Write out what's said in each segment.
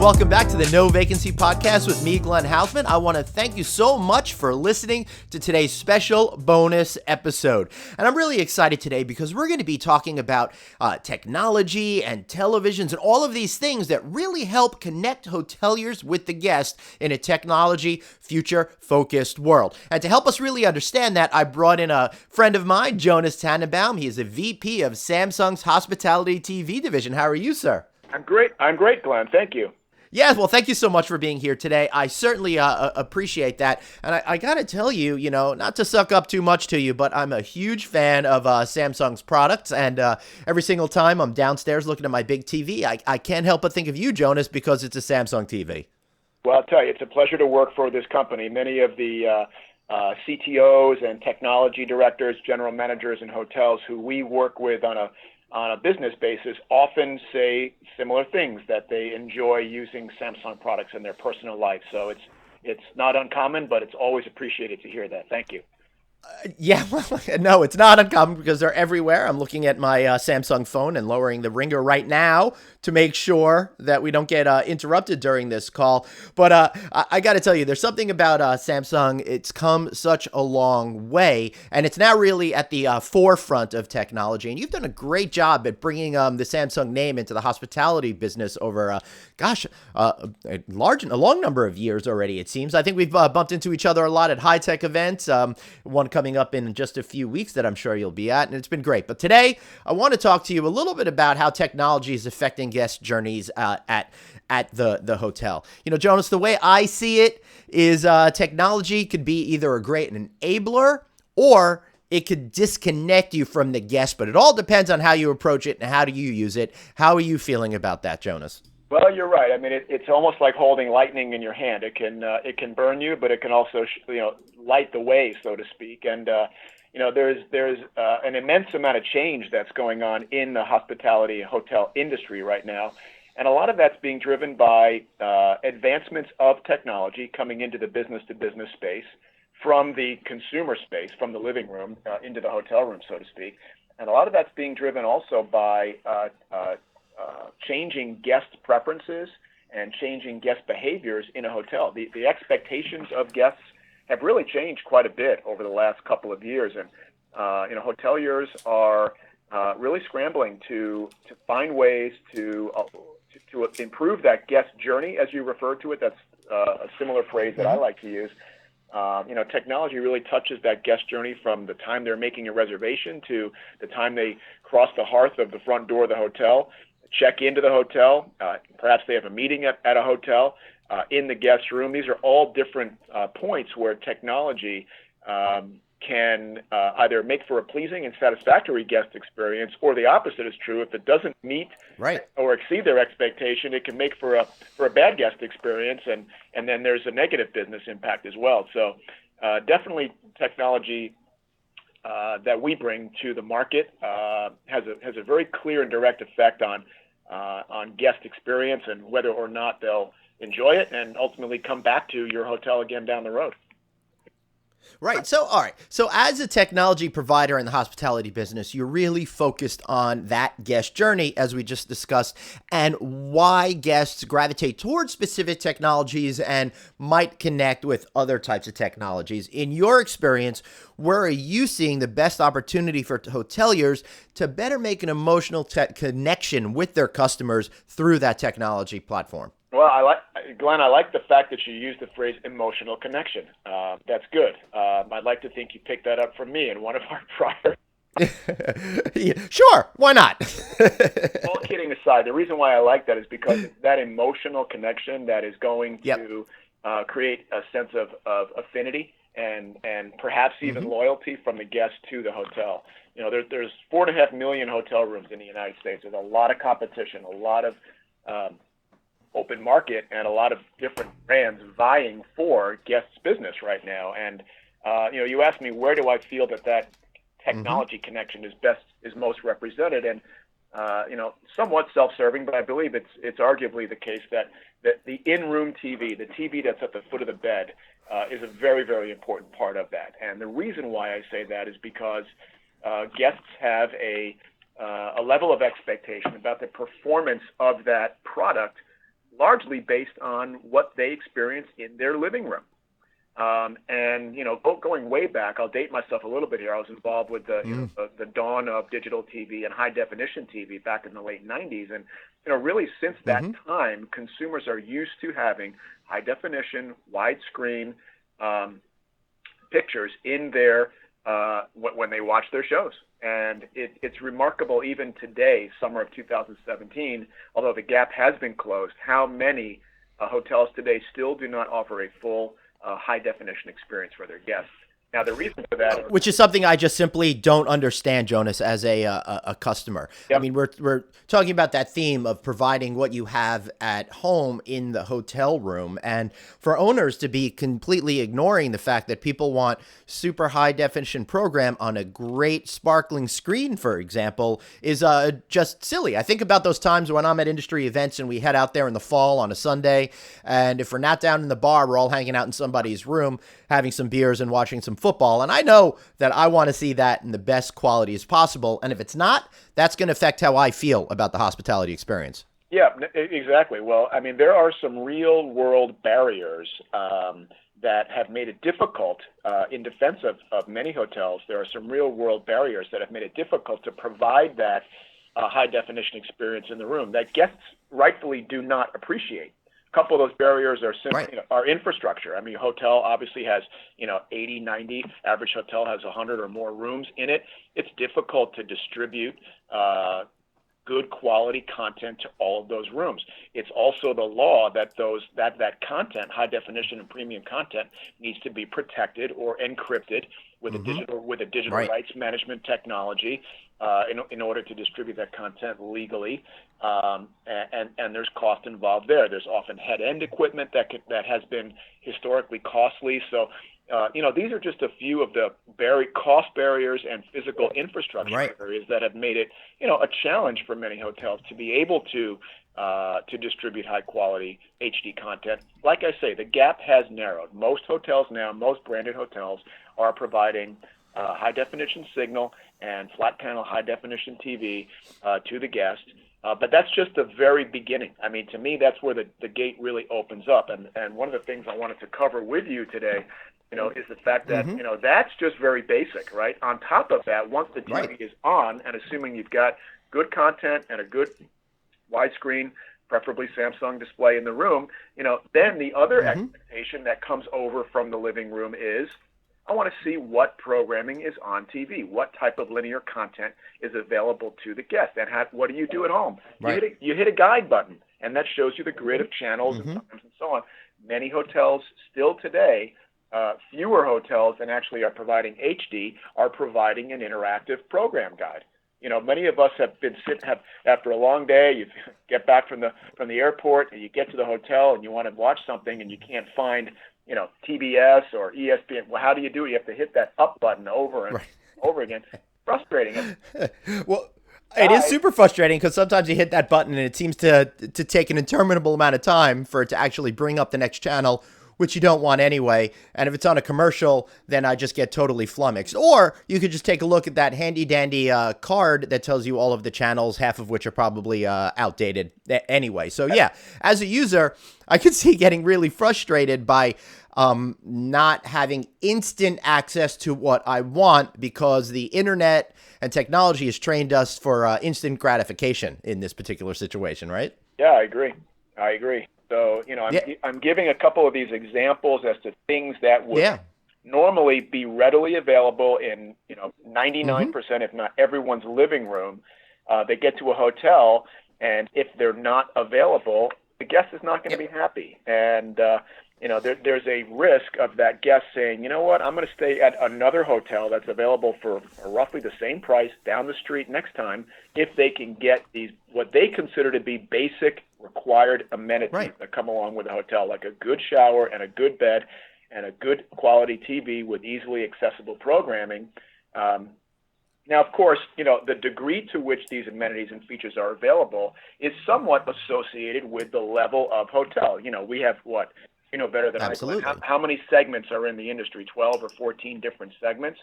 welcome back to the No Vacancy Podcast with me, Glenn Hausman. I want to thank you so much for listening to today's special bonus episode. And I'm really excited today because we're going to be talking about technology and televisions and all of these things that really help connect hoteliers with the guest in a technology future-focused world. And to help us really understand that, I brought in a friend of mine, Jonas Tanenbaum. He is a VP of Samsung's Hospitality TV division. How are you, sir? I'm great, Glenn. Thank you. Yeah, well, thank you so much for being here today. I certainly appreciate that. And I got to tell you, not to suck up too much to you, but I'm a huge fan of Samsung's products. And every single time I'm downstairs looking at my big TV, I can't help but think of you, Jonas, because it's a Samsung TV. Well, I'll tell you, it's a pleasure to work for this company. Many of the CTOs and technology directors, general managers in hotels who we work with on a business basis often say similar things, that they enjoy using Samsung products in their personal life. So it's not uncommon, but it's always appreciated to hear that. Thank you. Yeah, well, no, it's not uncommon because they're everywhere. I'm looking at my Samsung phone and lowering the ringer right now to make sure that we don't get interrupted during this call. But I got to tell you, there's something about Samsung. It's come such a long way, and it's now really at the forefront of technology. And you've done a great job at bringing the Samsung name into the hospitality business over, a long number of years already, it seems. I think we've bumped into each other a lot at high-tech events. One coming up in just a few weeks that I'm sure you'll be at, and it's been great. But today, I want to talk to you a little bit about how technology is affecting guest journeys at the hotel. Jonas, the way I see it is technology could be either a great enabler or it could disconnect you from the guest, but it all depends on how you approach it and how do you use it. How are you feeling about that, Jonas? Well, you're right. I mean, it's almost like holding lightning in your hand. It can burn you, but it can also light the way, so to speak. And there's an immense amount of change that's going on in the hospitality and hotel industry right now, and a lot of that's being driven by advancements of technology coming into the business-to-business space from the consumer space, from the living room into the hotel room, so to speak. And a lot of that's being driven also by changing guest preferences and changing guest behaviors in a hotel. The expectations of guests have really changed quite a bit over the last couple of years, and hoteliers are really scrambling to find ways to improve that guest journey, as you refer to it. That's a similar phrase that I like to use. Technology really touches that guest journey from the time they're making a reservation to the time they cross the hearth of the front door of the hotel, check into the hotel, perhaps they have a meeting at a hotel, in the guest room. These are all different points where technology can either make for a pleasing and satisfactory guest experience, or the opposite is true. If it doesn't meet or exceed their expectation, it can make for a bad guest experience, and then there's a negative business impact as well. So definitely technology that we bring to the market has a very clear and direct effect on guest experience and whether or not they'll enjoy it and ultimately come back to your hotel again down the road. Right. So, all right. So as a technology provider in the hospitality business, you're really focused on that guest journey, as we just discussed, and why guests gravitate towards specific technologies and might connect with other types of technologies. In your experience, where are you seeing the best opportunity for hoteliers to better make an emotional connection with their customers through that technology platform? Well, Glenn, I like the fact that you used the phrase emotional connection. That's good. I'd like to think you picked that up from me in one of our prior. Yeah, sure, why not? All kidding aside, the reason why I like that is because it's that emotional connection that is going to create a sense of affinity and perhaps even loyalty from the guest to the hotel. There's 4.5 million hotel rooms in the United States. There's a lot of competition, a lot of open market, and a lot of different brands vying for guests' business right now. And you asked me, where do I feel that technology connection is most represented? And somewhat self-serving, but I believe it's arguably the case that the in-room TV, the TV that's at the foot of the bed, is a very, very important part of that. And the reason why I say that is because guests have a level of expectation about the performance of that product largely based on what they experience in their living room. And going way back, I'll date myself a little bit here. I was involved with the dawn of digital TV and high definition TV back in the late '90s, and really since that time, consumers are used to having high definition, widescreen pictures in their when they watch their shows. And it's remarkable even today, summer of 2017, although the gap has been closed, how many hotels today still do not offer a full high definition experience for their guests. Now, the reason for that, which is something I just simply don't understand, Jonas, as a customer. Yep. I mean, we're talking about that theme of providing what you have at home in the hotel room, and for owners to be completely ignoring the fact that people want super high definition program on a great sparkling screen, for example, is just silly. I think about those times when I'm at industry events and we head out there in the fall on a Sunday, and if we're not down in the bar, we're all hanging out in somebody's room, having some beers and watching some football. And I know that I want to see that in the best quality as possible. And if it's not, that's going to affect how I feel about the hospitality experience. Yeah, exactly. Well, I mean, there are some real world barriers that have made it difficult in defense of many hotels. There are some real world barriers that have made it difficult to provide that high definition experience in the room that guests rightfully do not appreciate. A couple of those barriers are simply our infrastructure. I mean, hotel obviously has 80, 90. Average hotel has 100 or more rooms in it. It's difficult to distribute good quality content to all of those rooms. It's also the law that that content, high definition and premium content, needs to be protected or encrypted with a digital rights management technology in order to distribute that content legally. And there's cost involved there. There's often head-end equipment that has been historically costly. So, these are just a few of the cost barriers and physical infrastructure barriers that have made it, a challenge for many hotels to be able to distribute high-quality HD content. Like I say, the gap has narrowed. Most hotels now, most branded hotels, are providing high-definition signal and flat-panel high-definition TV to the guest. But that's just the very beginning. I mean, to me, that's where the gate really opens up. And one of the things I wanted to cover with you today, is the fact that, that's just very basic, right? On top of that, once the TV is on, and assuming you've got good content and a good widescreen, preferably Samsung display in the room, then the other expectation that comes over from the living room is, I want to see what programming is on TV, what type of linear content is available to the guest, and what do you do at home? You hit a guide button, and that shows you the grid of channels and times and so on. Many hotels still today, fewer hotels than actually are providing HD, are providing an interactive program guide. Many of us have after a long day, you get back from the airport and you get to the hotel and you want to watch something and you can't find TBS or ESPN. Well, how do you do it? You have to hit that up button over and over again. Frustrating. Well, it is super frustrating because sometimes you hit that button and it seems to take an interminable amount of time for it to actually bring up the next channel, which you don't want anyway. And if it's on a commercial, then I just get totally flummoxed. Or you could just take a look at that handy dandy card that tells you all of the channels, half of which are probably outdated anyway. So yeah, as a user, I could see getting really frustrated by not having instant access to what I want because the internet and technology has trained us for instant gratification in this particular situation, right? Yeah, I agree. So, I'm giving a couple of these examples as to things that would normally be readily available in, 99%, if not everyone's living room. They get to a hotel, and if they're not available, the guest is not going to be happy. And, there's a risk of that guest saying, you know what, I'm going to stay at another hotel that's available for roughly the same price down the street next time if they can get these, what they consider to be basic required amenities that come along with a hotel, like a good shower and a good bed and a good quality TV with easily accessible programming. Now, of course, the degree to which these amenities and features are available is somewhat associated with the level of hotel. We have what? Better than Absolutely. I do. How many segments are in the industry? 12 or 14 different segments.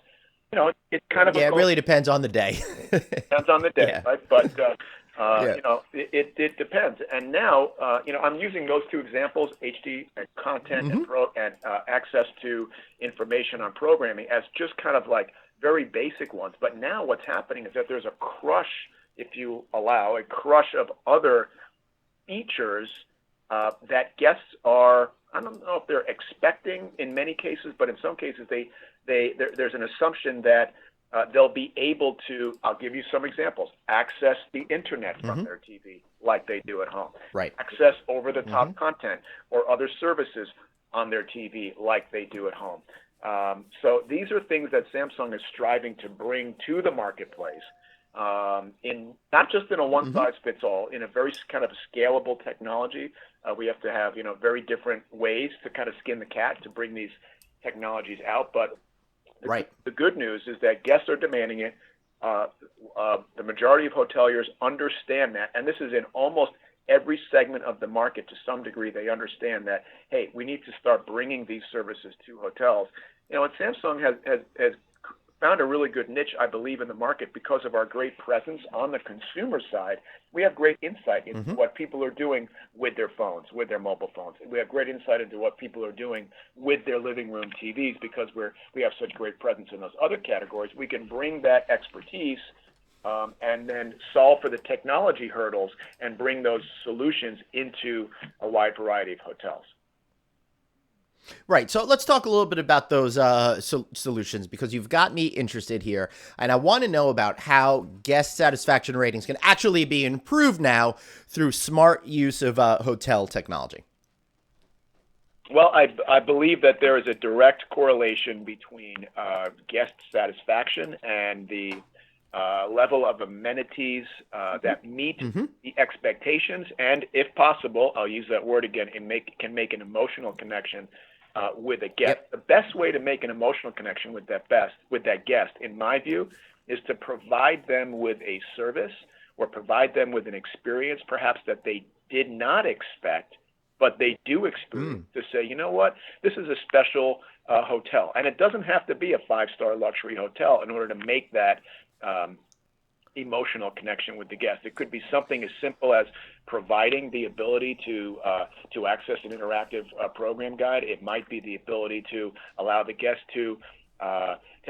It's kind of it really depends on the day. Depends on the day, right? But Yeah. It depends. And now, I'm using those two examples, HD and content Mm-hmm. and access to information on programming, as just kind of like very basic ones. But now what's happening is that there's a crush, if you allow, a crush of other features that guests are, I don't know if they're expecting in many cases, but in some cases there's an assumption that they'll be able to, I'll give you some examples, access the internet from Mm-hmm. their TV like they do at home, Right. access over-the-top Mm-hmm. content or other services on their TV like they do at home. So these are things that Samsung is striving to bring to the marketplace, in not just in a Mm-hmm. one-size-fits-all, in a very kind of scalable technology. We have to have very different ways to kind of skin the cat to bring these technologies out, but Right. the good news is that guests are demanding it. The majority of hoteliers understand that, and this is in almost every segment of the market to some degree. They understand that, hey, we need to start bringing these services to hotels. And Samsung has found a really good niche, I believe, in the market because of our great presence on the consumer side. We have great insight into Mm-hmm. what people are doing with their phones, with their mobile phones. We have great insight into what people are doing with their living room TVs because we have such great presence in those other categories. We can bring that expertise and then solve for the technology hurdles and bring those solutions into a wide variety of hotels. Right. So let's talk a little bit about those solutions because you've got me interested here. And I want to know about how guest satisfaction ratings can actually be improved now through smart use of hotel technology. Well, I believe that there is a direct correlation between guest satisfaction and the level of amenities that meet Mm-hmm. the expectations, and if possible, I'll use that word again, can make an emotional connection with a guest. Yep. The best way to make an emotional connection with that guest, in my view, is to provide them with a service or provide them with an experience, perhaps that they did not expect, but they do experience. To say, you know what, this is a special hotel, and it doesn't have to be a 5-star luxury hotel in order to make that emotional connection with the guest. It could be something as simple as providing the ability to access an interactive program guide. It might be the ability to allow the guest to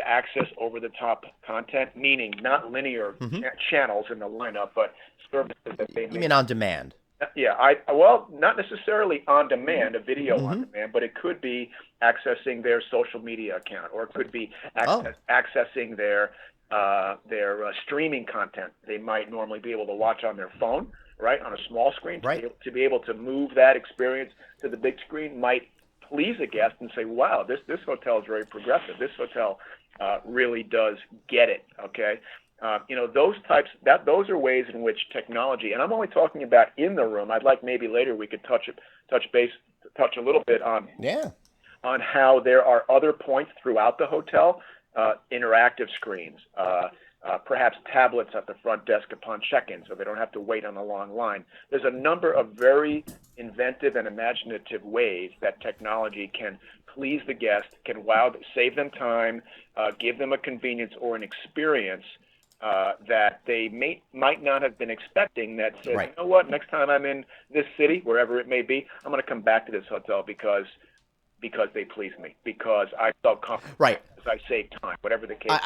access over-the-top content, meaning not linear Mm-hmm. channels in the lineup, but services that they You may. mean on demand? Yeah, well, not necessarily on demand, a video on Mm-hmm. demand, but it could be accessing their social media account, or it could be Oh, accessing their streaming content they might normally be able to watch on their phone, right, on a small screen. right. To be able to move that experience to the big screen might please a guest and say, wow, this hotel is very progressive. This hotel really does get it. Okay. Those are ways in which technology, and I'm only talking about in the room. I'd like maybe later we could touch a little bit Yeah. on how there are other points throughout the hotel, interactive screens, perhaps tablets at the front desk upon check-in, so they don't have to wait on a long line. There's a number of very inventive and imaginative ways that technology can please the guest, can save them time, give them a convenience or an experience that they might not have been expecting, that says, Right. you know what, next time I'm in this city, wherever it may be, I'm going to come back to this hotel because they pleased me, because I felt comfortable, Right. because I saved time, whatever the case.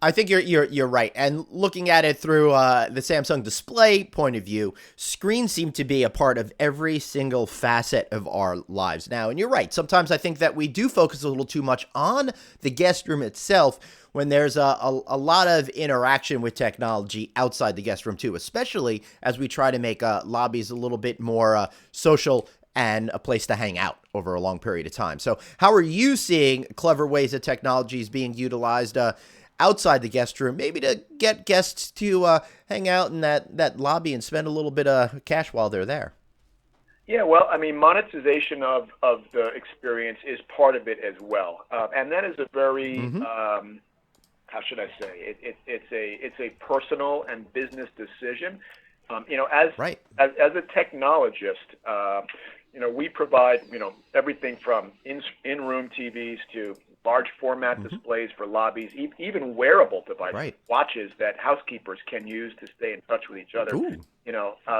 I think you're right. And looking at it through the Samsung display point of view, screens seem to be a part of every single facet of our lives now. And you're right. Sometimes I think that we do focus a little too much on the guest room itself when there's a lot of interaction with technology outside the guest room too, especially as we try to make lobbies a little bit more social and a place to hang out over a long period of time. So how are you seeing clever ways that technology is being utilized outside the guest room, maybe to get guests to hang out in that lobby and spend a little bit of cash while they're there? Yeah, well, I mean, monetization of the experience is part of it as well, and that is a very Mm-hmm. How should I say? It's a personal and business decision. Right. As a technologist, we provide everything from in-room TVs to large format displays for lobbies, even wearable devices, Right. watches that housekeepers can use to stay in touch with each other. Ooh.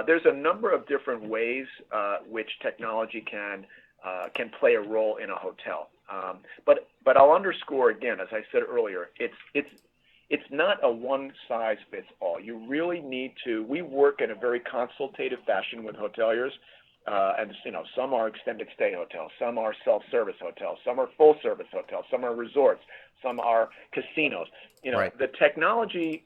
There's a number of different ways which technology can play a role in a hotel. But I'll underscore again, as I said earlier, it's not a one size fits all. You really need to. We work in a very consultative fashion with hoteliers. And some are extended stay hotels, some are self-service hotels, some are full-service hotels, some are resorts, some are casinos. Right. The technology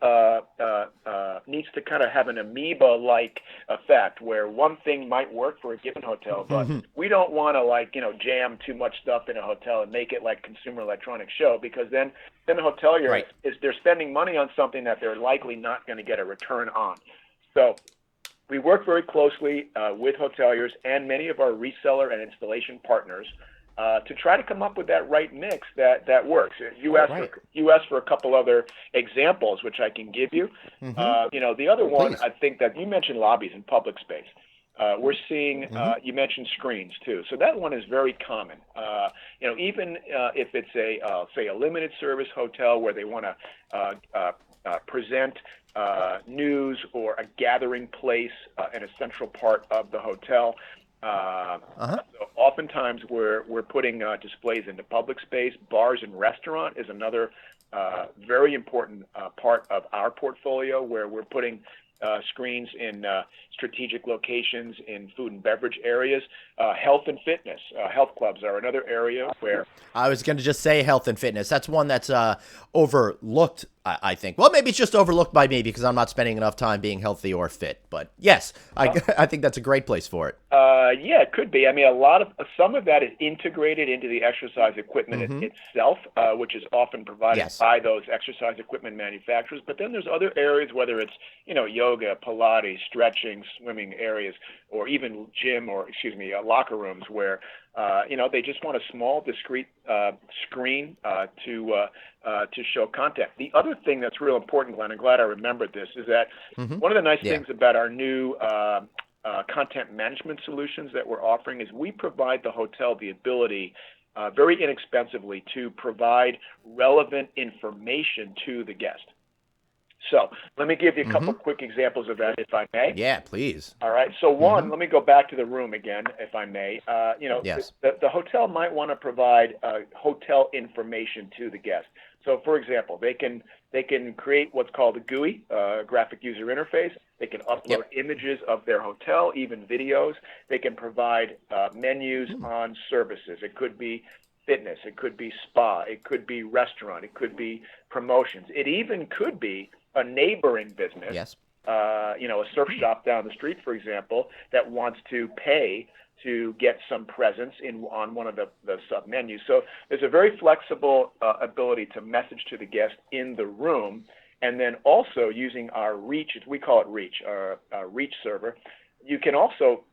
needs to kind of have an amoeba-like effect where one thing might work for a given hotel, but we don't want to jam too much stuff in a hotel and make it like Consumer Electronics Show, because then the hotelier Right. they're spending money on something that they're likely not going to get a return on. So we work very closely with hoteliers and many of our reseller and installation partners to try to come up with that right mix that works. You asked for a couple other examples, which I can give you. The other one, Please. I think that you mentioned lobbies and public space. We're seeing, you mentioned screens too. So that one is very common. Even if it's say a limited service hotel where they want to present news or a gathering place in a central part of the hotel. So oftentimes we're putting displays into public space. Bars and restaurant is another very important part of our portfolio, where we're putting screens in strategic locations in food and beverage areas. Health and fitness. Health clubs are another area where... I was going to just say health and fitness. That's one that's overlooked, I think. Well, maybe it's just overlooked by me because I'm not spending enough time being healthy or fit. But yes, I think that's a great place for it. Yeah, it could be. I mean, some of that is integrated into the exercise equipment itself, which is often provided by those exercise equipment manufacturers. But then there's other areas, whether it's yoga, Pilates, stretching, swimming areas, or even gym or locker rooms where they just want a small, discrete screen to show content. The other thing that's real important, Glenn, I'm glad I remembered this, is that one of the nice things about our new content management solutions that we're offering is we provide the hotel the ability very inexpensively to provide relevant information to the guest. So let me give you a couple quick examples of that, if I may. Yeah, please. All right. So one, let me go back to the room again, if I may. Yes. The hotel might want to provide hotel information to the guest. So, for example, they can create what's called a GUI, graphic user interface. They can upload images of their hotel, even videos. They can provide menus on services. It could be fitness. It could be spa. It could be restaurant. It could be promotions. It even could be a neighboring business, a surf shop down the street, for example, that wants to pay to get some presence on one of the sub menus. So there's a very flexible ability to message to the guest in the room, and then also using our Reach, we call it Reach, our Reach server. You can also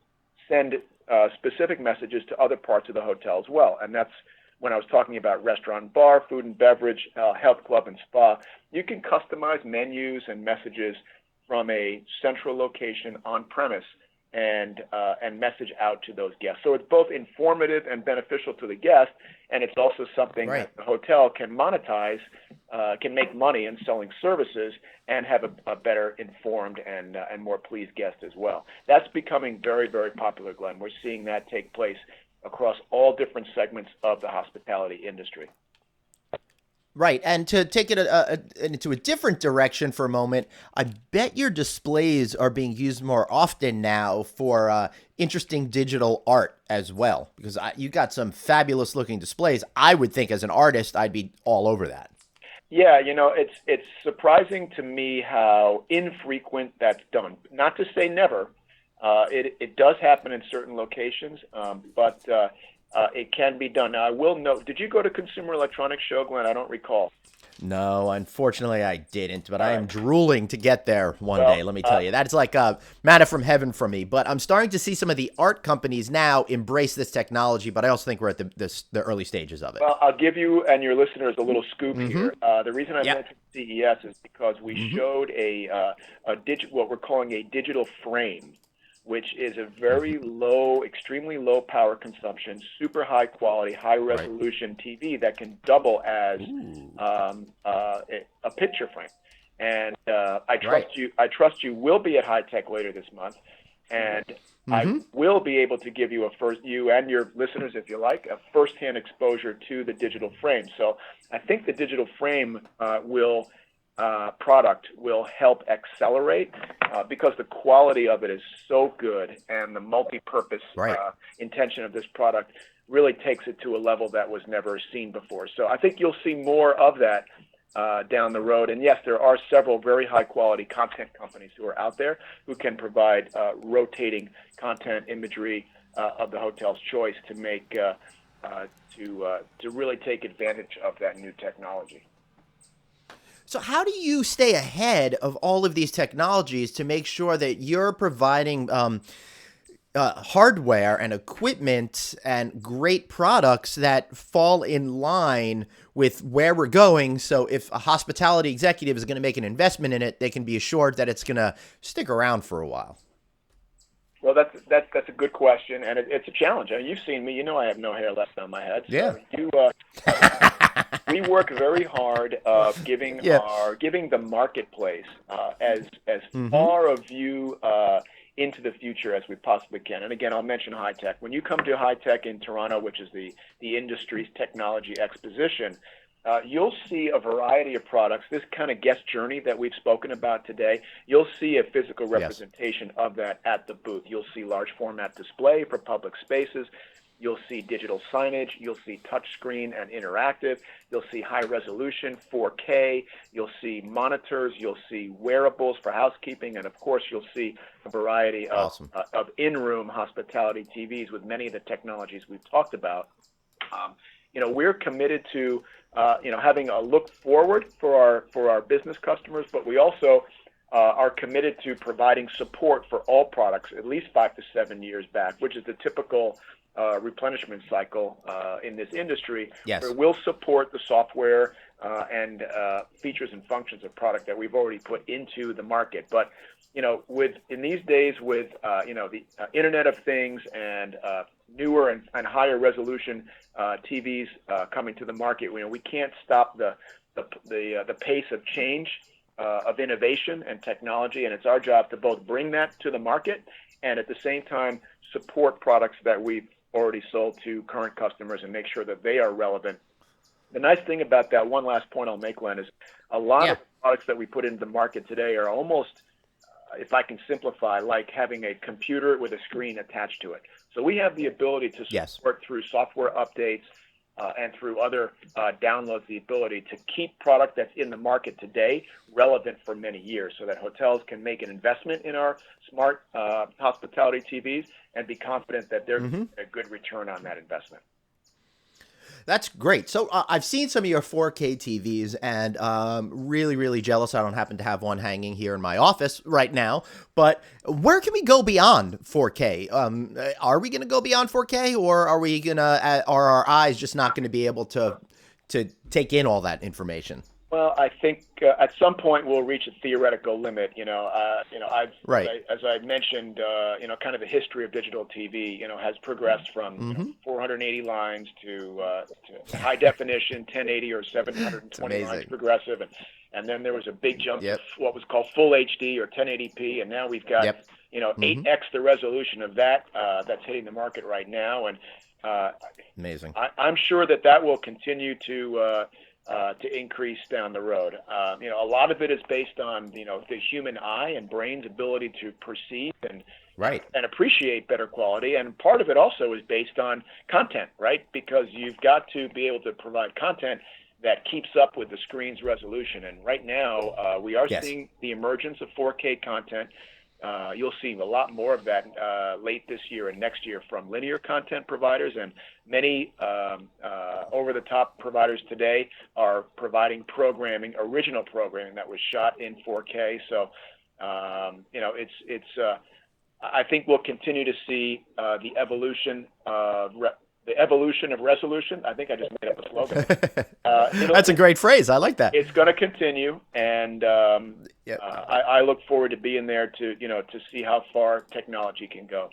send specific messages to other parts of the hotel as well, and that's when I was talking about restaurant, bar, food and beverage, health club, and spa. You can customize menus and messages from a central location on premise and message out to those guests. So it's both informative and beneficial to the guest, and it's also something that the hotel can monetize, can make money in selling services, and have a better informed and more pleased guest as well. That's becoming very, very popular, Glenn. We're seeing that take place across all different segments of the hospitality industry. Right, and to take it into a different direction for a moment, I bet your displays are being used more often now for interesting digital art as well, because you got some fabulous looking displays. I would think as an artist, I'd be all over that. Yeah, it's surprising to me how infrequent that's done. Not to say never. It does happen in certain locations, but it can be done. Now, I will note, did you go to Consumer Electronics Show, Glenn? I don't recall. No, unfortunately I didn't, but I am drooling to get there one day, let me tell you. That's like manna from heaven for me. But I'm starting to see some of the art companies now embrace this technology, but I also think we're at the early stages of it. Well, I'll give you and your listeners a little scoop here. The reason I mentioned CES is because we showed what we're calling a digital frame, which is a very low, extremely low power consumption, super high quality, high Right. resolution TV that can double as Ooh. a picture frame. And I Right. trust you. I trust you will be at High Tech later this month, and I Mm-hmm. will be able to give you you and your listeners, if you like, a first-hand exposure to the digital frame. So I think the digital frame will product will help accelerate because the quality of it is so good, and the multi-purpose Right. intention of this product really takes it to a level that was never seen before. So I think you'll see more of that down the road. And yes, there are several very high quality content companies who are out there who can provide rotating content imagery of the hotel's choice to make to really take advantage of that new technology. So how do you stay ahead of all of these technologies to make sure that you're providing hardware and equipment and great products that fall in line with where we're going? So if a hospitality executive is going to make an investment in it, they can be assured that it's going to stick around for a while. Well, that's a good question, and it's a challenge. I mean, you've seen me; you know I have no hair left on my head. Yeah. So we work very hard of Yeah. giving the marketplace as Mm-hmm. far a view into the future as we possibly can. And again, I'll mention High Tech. When you come to High Tech in Toronto, which is the industry's technology exposition, you'll see a variety of products. This kind of guest journey that we've spoken about today, you'll see a physical Yes. representation of that at the booth. You'll see large format display for public spaces. You'll see digital signage. You'll see touchscreen and interactive. You'll see high resolution 4K. You'll see monitors. You'll see wearables for housekeeping. And of course, you'll see a variety Awesome. of in-room hospitality TVs with many of the technologies we've talked about. We're committed to having a look forward for our business customers, but we also are committed to providing support for all products at least 5 to 7 years back, which is the typical replenishment cycle in this industry. Yes. Where we'll support the software and features and functions of product that we've already put into the market. But in these days with the Internet of Things and newer and higher resolution TVs coming to the market, we can't stop the pace of change of innovation and technology, and it's our job to both bring that to the market and at the same time support products that we've already sold to current customers and make sure that they are relevant. The nice thing about that, one last point I'll make, Len, is a lot of the products that we put into the market today are almost, if I can simplify, like having a computer with a screen attached to it. So we have the ability to support through software updates and through other downloads, the ability to keep product that's in the market today relevant for many years, so that hotels can make an investment in our smart hospitality TVs and be confident that they're getting a good return on that investment. That's great. So I've seen some of your 4K TVs and really, really jealous. I don't happen to have one hanging here in my office right now. But where can we go beyond 4K? Are we going to go beyond 4K, or are our eyes just not going to be able to take in all that information? Well, I think at some point we'll reach a theoretical limit. As I mentioned, kind of the history of digital TV, has progressed from 480 lines to high definition, 1080 or 720 lines progressive, and then there was a big jump to what was called full HD or 1080p, and now we've got 8x the resolution of that that's hitting the market right now, and amazing. I'm sure that will continue to increase down the road. A lot of it is based on the human eye and brain's ability to perceive and appreciate better quality, and part of it also is based on content, right? Because you've got to be able to provide content that keeps up with the screen's resolution. And right now, we are seeing the emergence of 4K content. You'll see a lot more of that late this year and next year from linear content providers, and many over-the-top providers today are providing original programming that was shot in 4K. So, I think we'll continue to see the evolution of the evolution of resolution. I think I just made up a slogan. That's a great phrase. I like that. It's going to continue, and Yep. I look forward to being there to to see how far technology can go.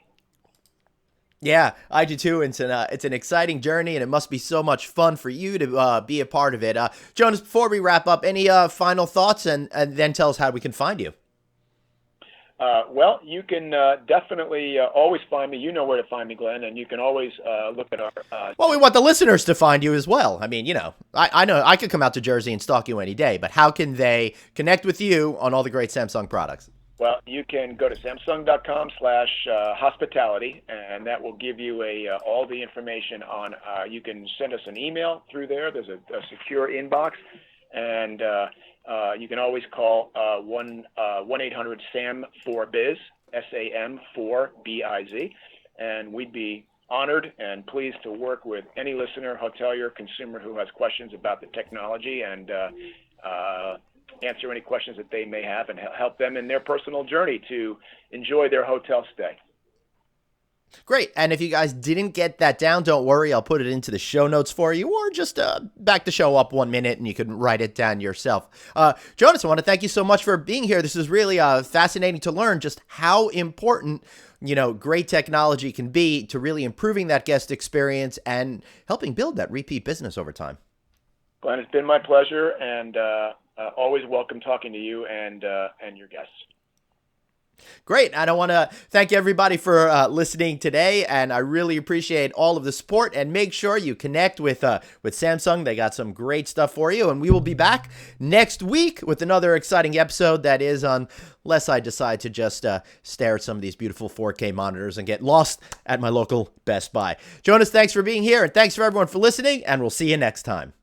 Yeah, I do too. It's an exciting journey, and it must be so much fun for you to be a part of it. Jonas, before we wrap up, any final thoughts, and then tell us how we can find you. Well, you can definitely always find me. You know where to find me, Glenn, and you can always look at our. Well, we want the listeners to find you as well. I mean, I know I could come out to Jersey and stalk you any day, but how can they connect with you on all the great Samsung products? Well, you can go to samsung.com/hospitality, and that will give you all the information on. You can send us an email through there. There's a secure inbox, and you can always call 1-800-SAM4BIZ, SAM4BIZ, and we'd be honored and pleased to work with any listener, hotelier, consumer who has questions about the technology and answer any questions that they may have and help them in their personal journey to enjoy their hotel stay. Great. And if you guys didn't get that down, don't worry. I'll put it into the show notes for you, or just back the show up 1 minute and you can write it down yourself. Jonas, I want to thank you so much for being here. This is really fascinating to learn just how important, great technology can be to really improving that guest experience and helping build that repeat business over time. Glenn, it's been my pleasure, and always welcome talking to you and your guests. Great. And I want to thank everybody for listening today. And I really appreciate all of the support. And make sure you connect with Samsung. They got some great stuff for you. And we will be back next week with another exciting episode that is unless I decide to just stare at some of these beautiful 4K monitors and get lost at my local Best Buy. Jonas, thanks for being here. And thanks for everyone for listening. And we'll see you next time.